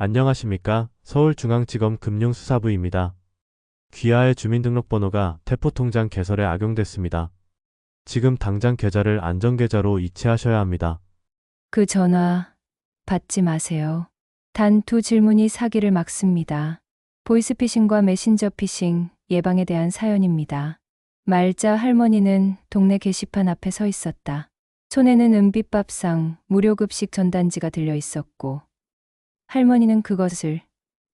안녕하십니까? 서울중앙지검 금융수사부입니다. 귀하의 주민등록번호가 대포통장 개설에 악용됐습니다. 지금 당장 계좌를 안전계좌로 이체하셔야 합니다. 그 전화 받지 마세요. 단 두 질문이 사기를 막습니다. 보이스피싱과 메신저 피싱 예방에 대한 사연입니다. 말자 할머니는 동네 게시판 앞에 서 있었다. 손에는 은빛밥상 무료급식 전단지가 들려 있었고 할머니는 그것을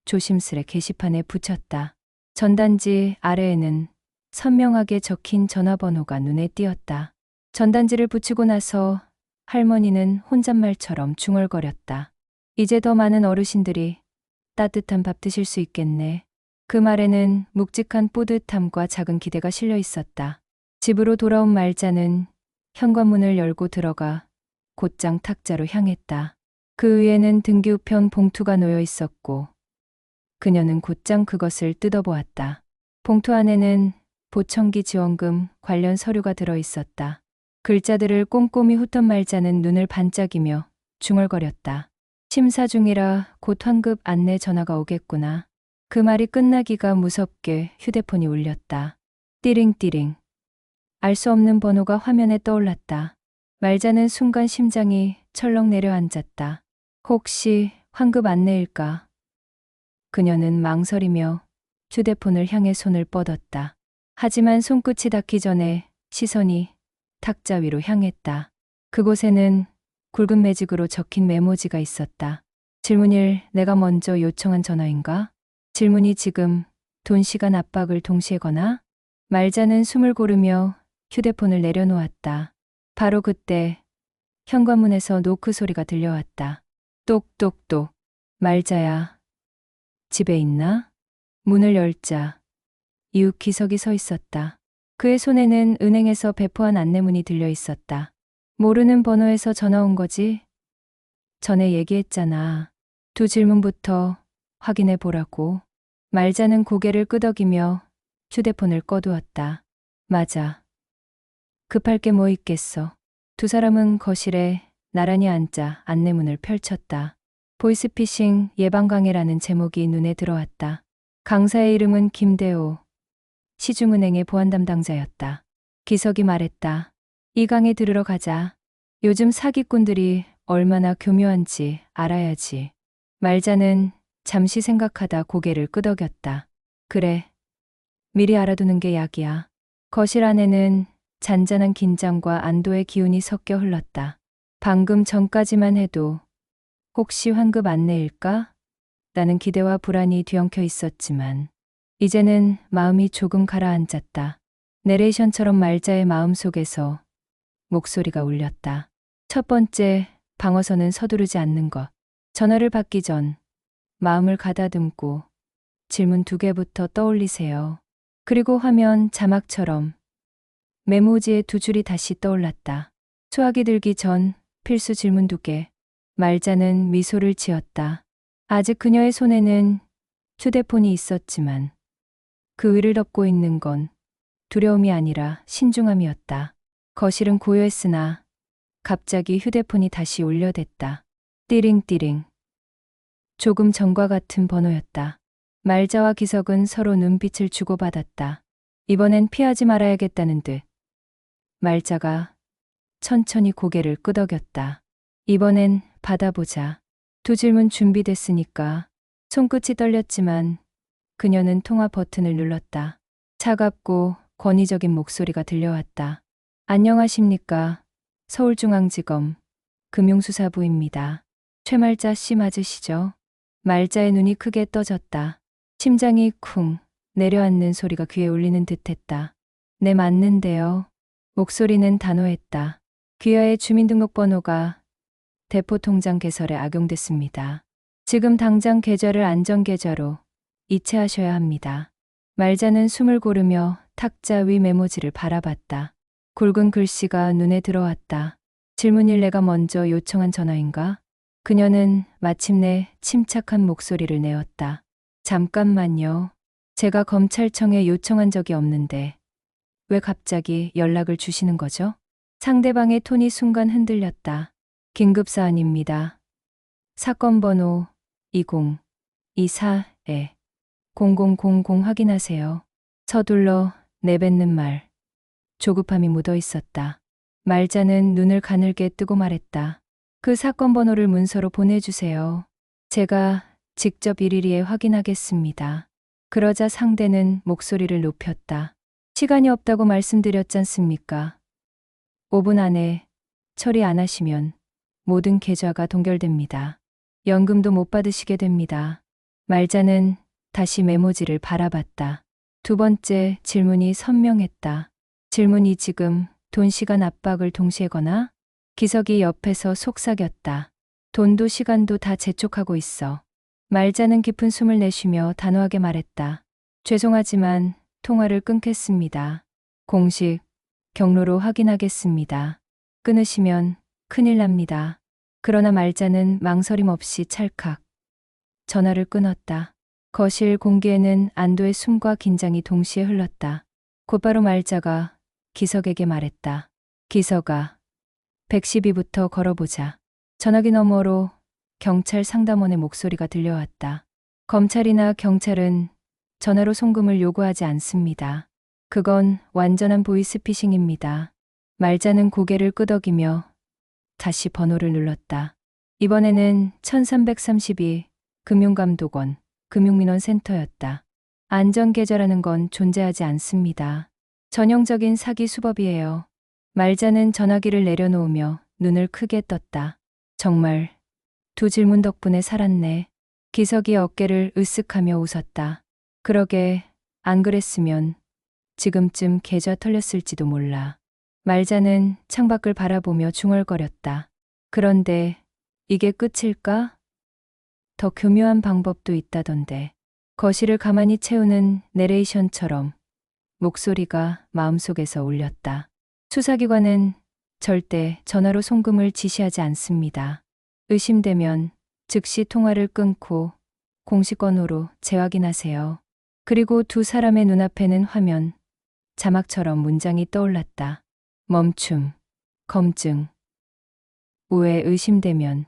조심스레 게시판에 붙였다. 전단지 아래에는 선명하게 적힌 전화번호가 눈에 띄었다. 전단지를 붙이고 나서 할머니는 혼잣말처럼 중얼거렸다. 이제 더 많은 어르신들이 따뜻한 밥 드실 수 있겠네. 그 말에는 묵직한 뿌듯함과 작은 기대가 실려 있었다. 집으로 돌아온 말자는 현관문을 열고 들어가 곧장 탁자로 향했다. 그 위에는 등기우편 봉투가 놓여 있었고 그녀는 곧장 그것을 뜯어보았다. 봉투 안에는 보청기 지원금 관련 서류가 들어 있었다. 글자들을 꼼꼼히 훑던 말자는 눈을 반짝이며 중얼거렸다. 심사 중이라 곧 환급 안내 전화가 오겠구나. 그 말이 끝나기가 무섭게 휴대폰이 울렸다. 띠링띠링. 알 수 없는 번호가 화면에 떠올랐다. 말자는 순간 심장이 철렁 내려앉았다. 혹시 환급 안내일까? 그녀는 망설이며 휴대폰을 향해 손을 뻗었다. 하지만 손끝이 닿기 전에 시선이 탁자 위로 향했다. 그곳에는 굵은 매직으로 적힌 메모지가 있었다. 질문 1. 내가 먼저 요청한 전화인가? 질문 2. 지금 돈 시간 압박을 동시에 거나? 말자는 숨을 고르며 휴대폰을 내려놓았다. 바로 그때 현관문에서 노크 소리가 들려왔다. 똑똑똑. 말자야. 집에 있나? 문을 열자 이웃 기석이 서 있었다. 그의 손에는 은행에서 배포한 안내문이 들려 있었다. 모르는 번호에서 전화 온 거지? 전에 얘기했잖아. 두 질문부터 확인해 보라고. 말자는 고개를 끄덕이며 휴대폰을 꺼두었다. 맞아. 급할 게 뭐 있겠어. 두 사람은 거실에 나란히 앉아 안내문을 펼쳤다. 보이스피싱 예방 강해라는 제목이 눈에 들어왔다. 강사의 이름은 김대호. 시중은행의 보안 담당자였다. 기석이 말했다. 이 강의 들으러 가자. 요즘 사기꾼들이 얼마나 교묘한지 알아야지. 말자는 잠시 생각하다 고개를 끄덕였다. 그래. 미리 알아두는 게 약이야. 거실 안에는 잔잔한 긴장과 안도의 기운이 섞여 흘렀다. 방금 전까지만 해도 혹시 환급 안내일까? 라는 기대와 불안이 뒤엉켜 있었지만 이제는 마음이 조금 가라앉았다. 내레이션처럼 말자의 마음속에서 목소리가 울렸다. 첫 번째, 방어선은 서두르지 않는 것. 전화를 받기 전 마음을 가다듬고 질문 2개부터 떠올리세요. 그리고 화면 자막처럼 메모지의 2줄이 다시 떠올랐다. 수학이 들기 전 필수 질문 2개. 말자는 미소를 지었다. 아직 그녀의 손에는 휴대폰이 있었지만 그 위를 덮고 있는 건 두려움이 아니라 신중함이었다. 거실은 고요했으나 갑자기 휴대폰이 다시 울려댔다. 띠링띠링. 조금 전과 같은 번호였다. 말자와 기석은 서로 눈빛을 주고받았다. 이번엔 피하지 말아야겠다는 듯. 말자가 천천히 고개를 끄덕였다. 이번엔 받아보자. 두 질문 준비됐으니까. 손끝이 떨렸지만 그녀는 통화 버튼을 눌렀다. 차갑고 권위적인 목소리가 들려왔다. 안녕하십니까. 서울중앙지검 금융수사부입니다. 최말자 씨 맞으시죠? 말자의 눈이 크게 떠졌다. 심장이 쿵 내려앉는 소리가 귀에 울리는 듯했다. 네, 맞는데요. 목소리는 단호했다. 귀하의 주민등록번호가 대포통장 개설에 악용됐습니다. 지금 당장 계좌를 안전계좌로 이체하셔야 합니다. 말자는 숨을 고르며 탁자 위 메모지를 바라봤다. 굵은 글씨가 눈에 들어왔다. 질문 1. 내가 먼저 요청한 전화인가? 그녀는 마침내 침착한 목소리를 내었다. 잠깐만요. 제가 검찰청에 요청한 적이 없는데 왜 갑자기 연락을 주시는 거죠? 상대방의 톤이 순간 흔들렸다. 긴급사안입니다. 사건 번호 2024에 0000 확인하세요. 서둘러 내뱉는 말. 조급함이 묻어 있었다. 말자는 눈을 가늘게 뜨고 말했다. 그 사건 번호를 문서로 보내주세요. 제가 직접 일일이에 확인하겠습니다. 그러자 상대는 목소리를 높였다. 시간이 없다고 말씀드렸잖습니까? 5분 안에 처리 안 하시면 모든 계좌가 동결됩니다. 연금도 못 받으시게 됩니다. 말자는 다시 메모지를 바라봤다. 두 번째 질문이 선명했다. 질문이 지금 돈 시간 압박을 동시에 거나? 기석이 옆에서 속삭였다. 돈도 시간도 다 재촉하고 있어. 말자는 깊은 숨을 내쉬며 단호하게 말했다. 죄송하지만 통화를 끊겠습니다. 공식 경로로 확인하겠습니다. 끊으시면 큰일 납니다. 그러나 말자는 망설임 없이 찰칵 전화를 끊었다. 거실 공기에는 안도의 숨과 긴장이 동시에 흘렀다. 곧바로 말자가 기석에게 말했다. 기석아, 112부터 걸어보자. 전화기 너머로 경찰 상담원의 목소리가 들려왔다. 검찰이나 경찰은 전화로 송금을 요구하지 않습니다. 그건 완전한 보이스피싱입니다. 말자는 고개를 끄덕이며 다시 번호를 눌렀다. 이번에는 1332 금융감독원 금융민원센터였다. 안전계좌라는 건 존재하지 않습니다. 전형적인 사기 수법이에요. 말자는 전화기를 내려놓으며 눈을 크게 떴다. 정말 두 질문 덕분에 살았네. 기석이 어깨를 으쓱하며 웃었다. 그러게 안 그랬으면 지금쯤 계좌 털렸을지도 몰라. 말자는 창밖을 바라보며 중얼거렸다. 그런데 이게 끝일까? 더 교묘한 방법도 있다던데. 거실을 가만히 채우는 내레이션처럼 목소리가 마음속에서 울렸다. 수사기관은 절대 전화로 송금을 지시하지 않습니다. 의심되면 즉시 통화를 끊고 공식 번호로 재확인하세요. 그리고 두 사람의 눈앞에는 화면, 자막처럼 문장이 떠올랐다. 멈춤, 검증. 우에 의심되면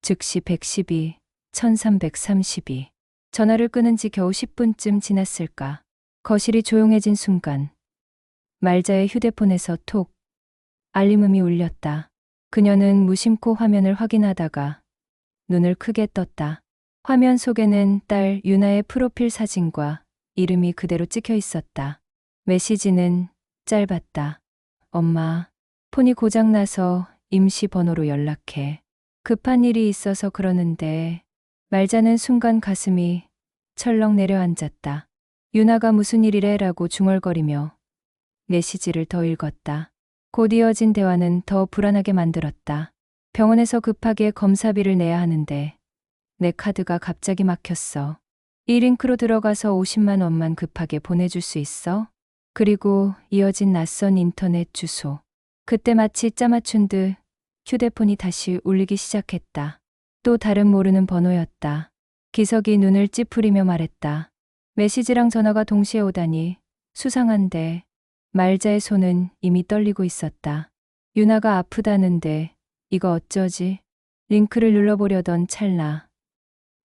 즉시 112, 1332. 전화를 끊은 지 겨우 10분쯤 지났을까. 거실이 조용해진 순간 말자의 휴대폰에서 톡 알림음이 울렸다. 그녀는 무심코 화면을 확인하다가 눈을 크게 떴다. 화면 속에는 딸 유나의 프로필 사진과 이름이 그대로 찍혀 있었다. 메시지는 짧았다. 엄마, 폰이 고장나서 임시 번호로 연락해. 급한 일이 있어서 그러는데. 말자는 순간 가슴이 철렁 내려앉았다. 유나가 무슨 일이래라고 중얼거리며 메시지를 더 읽었다. 곧 이어진 대화는 더 불안하게 만들었다. 병원에서 급하게 검사비를 내야 하는데 내 카드가 갑자기 막혔어. 이 링크로 들어가서 50만 원만 급하게 보내줄 수 있어? 그리고 이어진 낯선 인터넷 주소. 그때 마치 짜맞춘 듯 휴대폰이 다시 울리기 시작했다. 또 다른 모르는 번호였다. 기석이 눈을 찌푸리며 말했다. 메시지랑 전화가 동시에 오다니 수상한데. 말자의 손은 이미 떨리고 있었다. 유나가 아프다는데 이거 어쩌지? 링크를 눌러보려던 찰나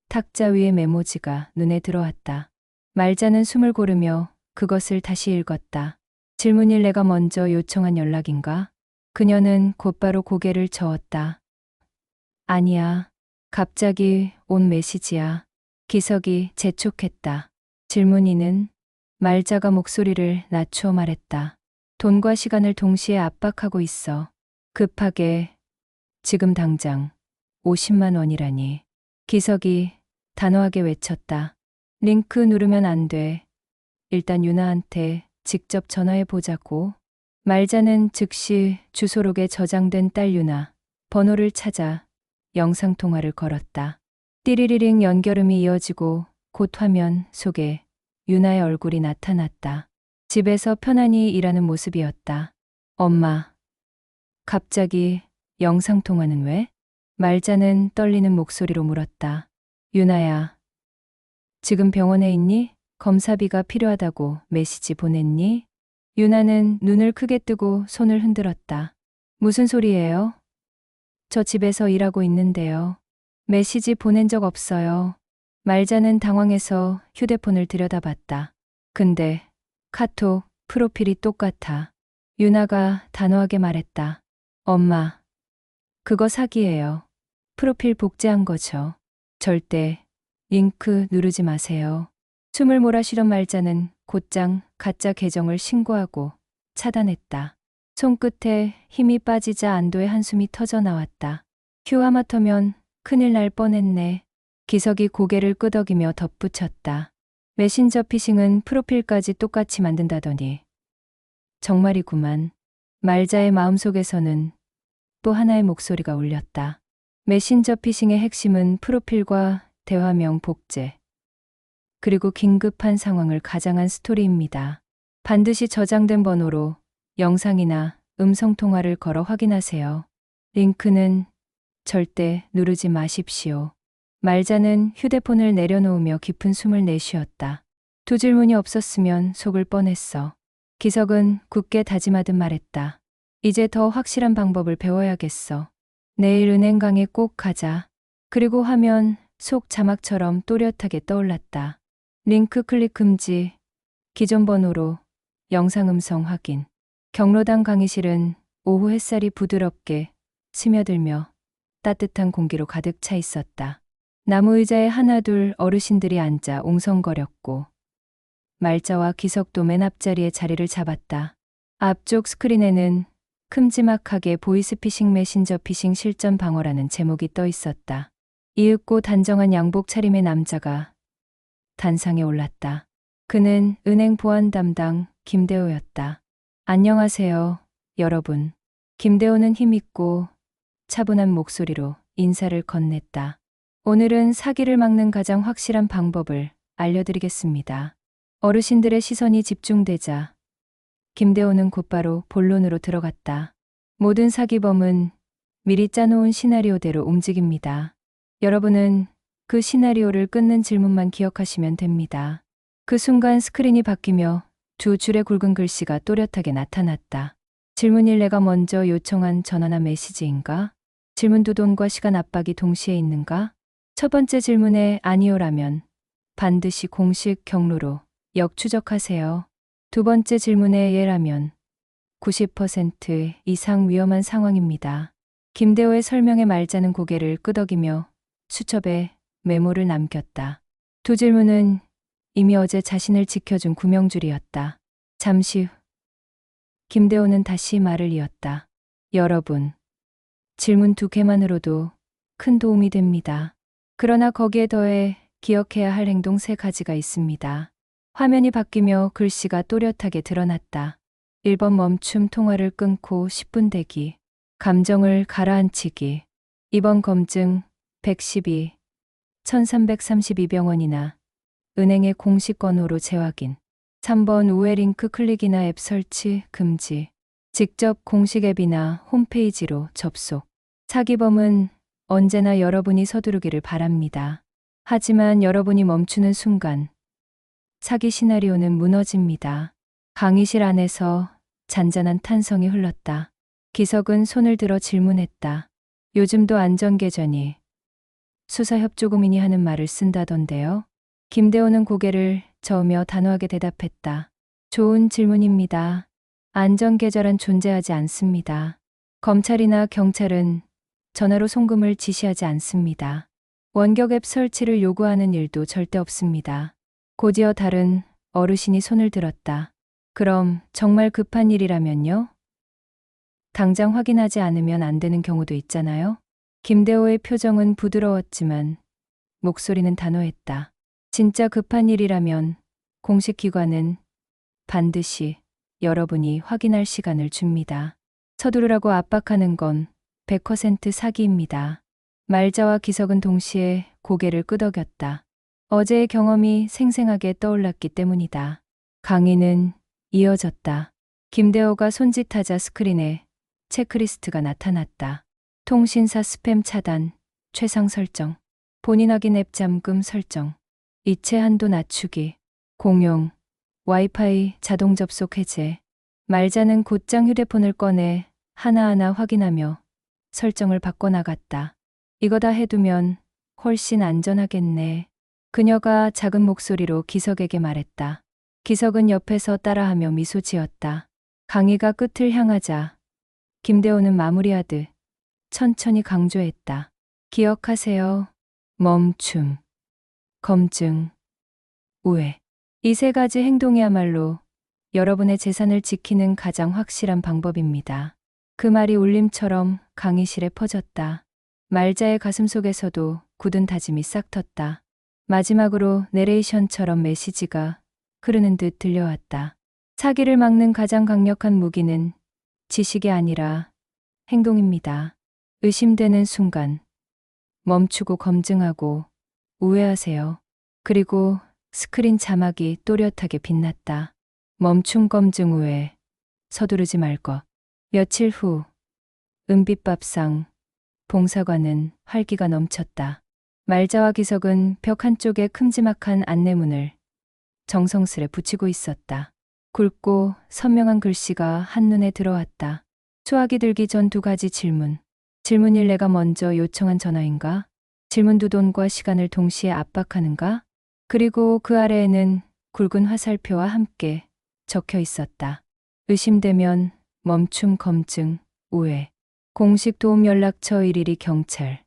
탁자 위의 메모지가 눈에 들어왔다. 말자는 숨을 고르며 그것을 다시 읽었다. 질문일 내가 먼저 요청한 연락인가? 그녀는 곧바로 고개를 저었다. 아니야. 갑자기 온 메시지야. 기석이 재촉했다. 질문이는? 말자가 목소리를 낮추어 말했다. 돈과 시간을 동시에 압박하고 있어. 급하게. 지금 당장 50만 원이라니. 기석이 단호하게 외쳤다. 링크 누르면 안 돼. 일단 유나한테 직접 전화해 보자고. 말자는 즉시 주소록에 저장된 딸 유나 번호를 찾아 영상통화를 걸었다. 띠리리링 연결음이 이어지고 곧 화면 속에 유나의 얼굴이 나타났다. 집에서 편안히 일하는 모습이었다. 엄마. 갑자기 영상통화는 왜? 말자는 떨리는 목소리로 물었다. 유나야. 지금 병원에 있니? 검사비가 필요하다고 메시지 보냈니? 유나는 눈을 크게 뜨고 손을 흔들었다. 무슨 소리예요? 저 집에서 일하고 있는데요. 메시지 보낸 적 없어요. 말자는 당황해서 휴대폰을 들여다봤다. 근데 카톡 프로필이 똑같아. 유나가 단호하게 말했다. 엄마, 그거 사기예요. 프로필 복제한 거죠. 절대 링크 누르지 마세요. 숨을 몰아쉬던 말자는 곧장 가짜 계정을 신고하고 차단했다. 손끝에 힘이 빠지자 안도의 한숨이 터져 나왔다. 휴, 하마터면 큰일 날 뻔했네. 기석이 고개를 끄덕이며 덧붙였다. 메신저 피싱은 프로필까지 똑같이 만든다더니. 정말이구만. 말자의 마음속에서는 또 하나의 목소리가 울렸다. 메신저 피싱의 핵심은 프로필과 대화명 복제, 그리고 긴급한 상황을 가장한 스토리입니다. 반드시 저장된 번호로 영상이나 음성통화를 걸어 확인하세요. 링크는 절대 누르지 마십시오. 말자는 휴대폰을 내려놓으며 깊은 숨을 내쉬었다. 두 질문이 없었으면 속을 뻔했어. 기석은 굳게 다짐하듯 말했다. 이제 더 확실한 방법을 배워야겠어. 내일 은행강에 꼭 가자. 그리고 화면 속 자막처럼 또렷하게 떠올랐다. 링크 클릭 금지, 기존 번호로 영상 음성 확인. 경로당 강의실은 오후 햇살이 부드럽게 스며들며 따뜻한 공기로 가득 차 있었다. 나무 의자에 하나둘 어르신들이 앉아 옹성거렸고 말자와 기석도 맨 앞자리에 자리를 잡았다. 앞쪽 스크린에는 큼지막하게 보이스피싱 메신저 피싱 실전 방어라는 제목이 떠 있었다. 이윽고 단정한 양복 차림의 남자가 단상에 올랐다. 그는 은행 보안 담당 김대호였다. 안녕하세요, 여러분. 김대호는 힘있고 차분한 목소리로 인사를 건넸다. 오늘은 사기를 막는 가장 확실한 방법을 알려드리겠습니다. 어르신들의 시선이 집중되자 김대호는 곧바로 본론으로 들어갔다. 모든 사기범은 미리 짜놓은 시나리오대로 움직입니다. 여러분은 그 시나리오를 끊는 질문만 기억하시면 됩니다. 그 순간 스크린이 바뀌며 두 줄의 굵은 글씨가 또렷하게 나타났다. 질문 1, 내가 먼저 요청한 전화나 메시지인가? 질문 2, 돈과 시간 압박이 동시에 있는가? 첫 번째 질문에 아니오라면 반드시 공식 경로로 역추적하세요. 두 번째 질문에 예라면 90% 이상 위험한 상황입니다. 김대호의 설명에 말자는 고개를 끄덕이며 수첩에 메모를 남겼다. 두 질문은 이미 어제 자신을 지켜준 구명줄이었다. 잠시 후 김대호는 다시 말을 이었다. 여러분, 질문 2개만으로도 큰 도움이 됩니다. 그러나 거기에 더해 기억해야 할 행동 3가지가 있습니다. 화면이 바뀌며 글씨가 또렷하게 드러났다. 1번 멈춤, 통화를 끊고 10분 대기, 감정을 가라앉히기. 2번 검증, 112, 1332병원이나 은행의 공식 번호로 재확인. 3번 우회 링크 클릭이나 앱 설치 금지. 직접 공식 앱이나 홈페이지로 접속. 사기범은 언제나 여러분이 서두르기를 바랍니다. 하지만 여러분이 멈추는 순간 사기 시나리오는 무너집니다. 강의실 안에서 잔잔한 탄성이 흘렀다. 기석은 손을 들어 질문했다. 요즘도 안전계전이 수사협조고민이 하는 말을 쓴다던데요. 김대호는 고개를 저으며 단호하게 대답했다. 좋은 질문입니다. 안전계절은 존재하지 않습니다. 검찰이나 경찰은 전화로 송금을 지시하지 않습니다. 원격 앱 설치를 요구하는 일도 절대 없습니다. 곧이어 다른 어르신이 손을 들었다. 그럼 정말 급한 일이라면요? 당장 확인하지 않으면 안 되는 경우도 있잖아요. 김대호의 표정은 부드러웠지만 목소리는 단호했다. 진짜 급한 일이라면 공식 기관은 반드시 여러분이 확인할 시간을 줍니다. 서두르라고 압박하는 건 100% 사기입니다. 말자와 기석은 동시에 고개를 끄덕였다. 어제의 경험이 생생하게 떠올랐기 때문이다. 강의는 이어졌다. 김대호가 손짓하자 스크린에 체크리스트가 나타났다. 통신사 스팸 차단, 최상 설정, 본인 확인 앱 잠금 설정, 이체 한도 낮추기, 공용, 와이파이 자동 접속 해제. 말자는 곧장 휴대폰을 꺼내 하나하나 확인하며 설정을 바꿔나갔다. 이거 다 해두면 훨씬 안전하겠네. 그녀가 작은 목소리로 기석에게 말했다. 기석은 옆에서 따라하며 미소 지었다. 강의가 끝을 향하자 김대호는 마무리하듯 천천히 강조했다. 기억하세요. 멈춤, 검증, 우회. 이 세 가지 행동이야말로 여러분의 재산을 지키는 가장 확실한 방법입니다. 그 말이 울림처럼 강의실에 퍼졌다. 말자의 가슴속에서도 굳은 다짐이 싹 텄다. 마지막으로 내레이션처럼 메시지가 흐르는 듯 들려왔다. 사기를 막는 가장 강력한 무기는 지식이 아니라 행동입니다. 의심되는 순간 멈추고 검증하고 우회하세요. 그리고 스크린 자막이 또렷하게 빛났다. 멈춤 검증 우회. 서두르지 말 것. 며칠 후 은빛밥상 봉사관은 활기가 넘쳤다. 말자와 기석은 벽 한쪽에 큼지막한 안내문을 정성스레 붙이고 있었다. 굵고 선명한 글씨가 한눈에 들어왔다. 수학이 들기 전 두 가지 질문. 질문 1, 내가 먼저 요청한 전화인가? 질문 2, 돈과 시간을 동시에 압박하는가? 그리고 그 아래에는 굵은 화살표와 함께 적혀 있었다. 의심되면 멈춤 검증 우회. 공식 도움 연락처 112 경찰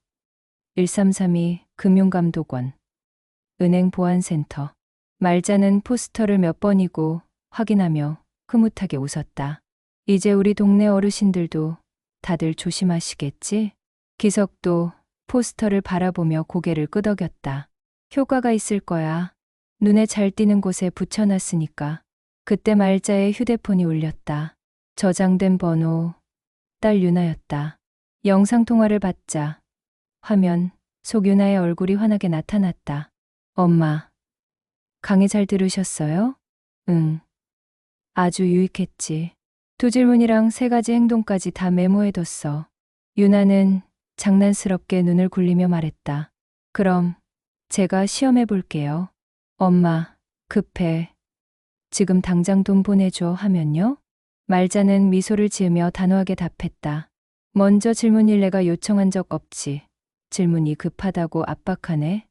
1332 금융감독원 은행 보안센터. 말자는 포스터를 몇 번이고 확인하며 흐뭇하게 웃었다. 이제 우리 동네 어르신들도 다들 조심하시겠지? 기석도 포스터를 바라보며 고개를 끄덕였다. 효과가 있을 거야. 눈에 잘 띄는 곳에 붙여놨으니까. 그때 말자의 휴대폰이 울렸다. 저장된 번호, 딸 유나였다. 영상통화를 받자 화면 속 유나의 얼굴이 환하게 나타났다. 엄마, 강의 잘 들으셨어요? 응. 아주 유익했지. 두 질문이랑 세 가지 행동까지 다 메모해뒀어. 유나는 장난스럽게 눈을 굴리며 말했다. 그럼 제가 시험해 볼게요. 엄마, 급해. 지금 당장 돈 보내줘 하면요? 말자는 미소를 지으며 단호하게 답했다. 먼저 질문 1, 내가 요청한 적 없지. 질문 2, 급하다고 압박하네.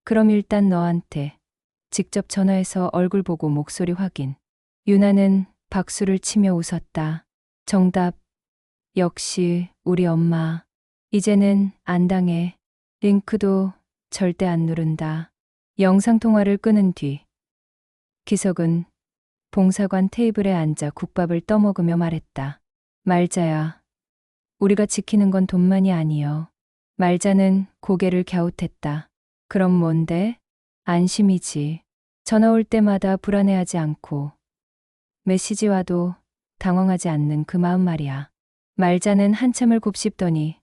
그럼 일단 너한테 직접 전화해서 얼굴 보고 목소리 확인. 유나는 박수를 치며 웃었다. 정답. 역시 우리 엄마. 이제는 안 당해. 링크도 절대 안 누른다. 영상통화를 끄는 뒤 기석은 봉사관 테이블에 앉아 국밥을 떠먹으며 말했다. 말자야, 우리가 지키는 건 돈만이 아니여. 말자는 고개를 갸웃했다. 그럼 뭔데? 안심이지. 전화 올 때마다 불안해하지 않고 메시지 와도 당황하지 않는 그 마음 말이야. 말자는 한참을 곱씹더니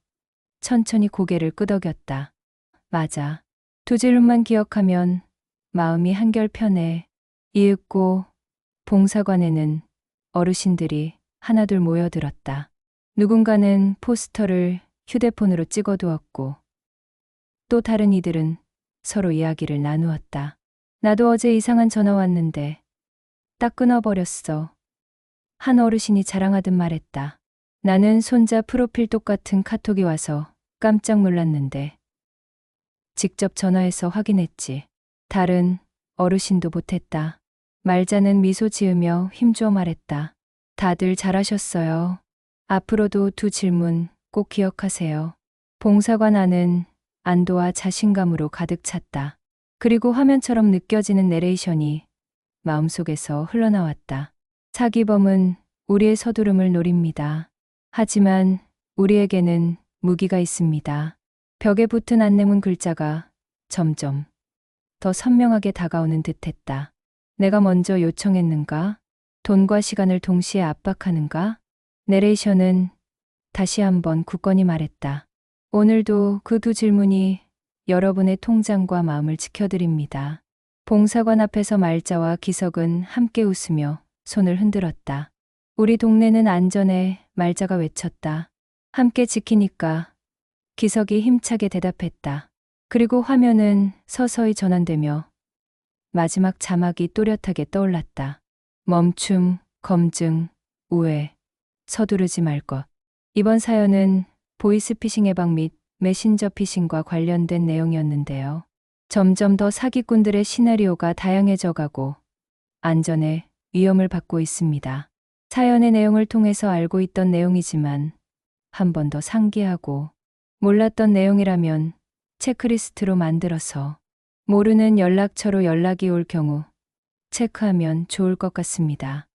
천천히 고개를 끄덕였다. 맞아. 두 질문만 기억하면 마음이 한결 편해. 이윽고 봉사관에는 어르신들이 하나둘 모여들었다. 누군가는 포스터를 휴대폰으로 찍어두었고 또 다른 이들은 서로 이야기를 나누었다. 나도 어제 이상한 전화 왔는데 딱 끊어버렸어. 한 어르신이 자랑하듯 말했다. 나는 손자 프로필 똑같은 카톡이 와서 깜짝 놀랐는데 직접 전화해서 확인했지. 다른 어르신도 보탰다. 말자는 미소 지으며 힘주어 말했다. 다들 잘하셨어요. 앞으로도 두 질문 꼭 기억하세요. 봉사관 안은 안도와 자신감으로 가득 찼다. 그리고 화면처럼 느껴지는 내레이션이 마음속에서 흘러나왔다. 사기범은 우리의 서두름을 노립니다. 하지만 우리에게는 무기가 있습니다. 벽에 붙은 안내문 글자가 점점 더 선명하게 다가오는 듯했다. 내가 먼저 요청했는가? 돈과 시간을 동시에 압박하는가? 내레이션은 다시 한번 굳건히 말했다. 오늘도 그 두 질문이 여러분의 통장과 마음을 지켜드립니다. 봉사관 앞에서 말자와 기석은 함께 웃으며 손을 흔들었다. 우리 동네는 안전해. 말자가 외쳤다. 함께 지키니까. 기석이 힘차게 대답했다. 그리고 화면은 서서히 전환되며 마지막 자막이 또렷하게 떠올랐다. 멈춤, 검증, 우회, 서두르지 말 것. 이번 사연은 보이스피싱 예방 및 메신저 피싱과 관련된 내용이었는데요. 점점 더 사기꾼들의 시나리오가 다양해져 가고 안전에 위험을 받고 있습니다. 사연의 내용을 통해서 알고 있던 내용이지만 한 번 더 상기하고 몰랐던 내용이라면 체크리스트로 만들어서 모르는 연락처로 연락이 올 경우 체크하면 좋을 것 같습니다.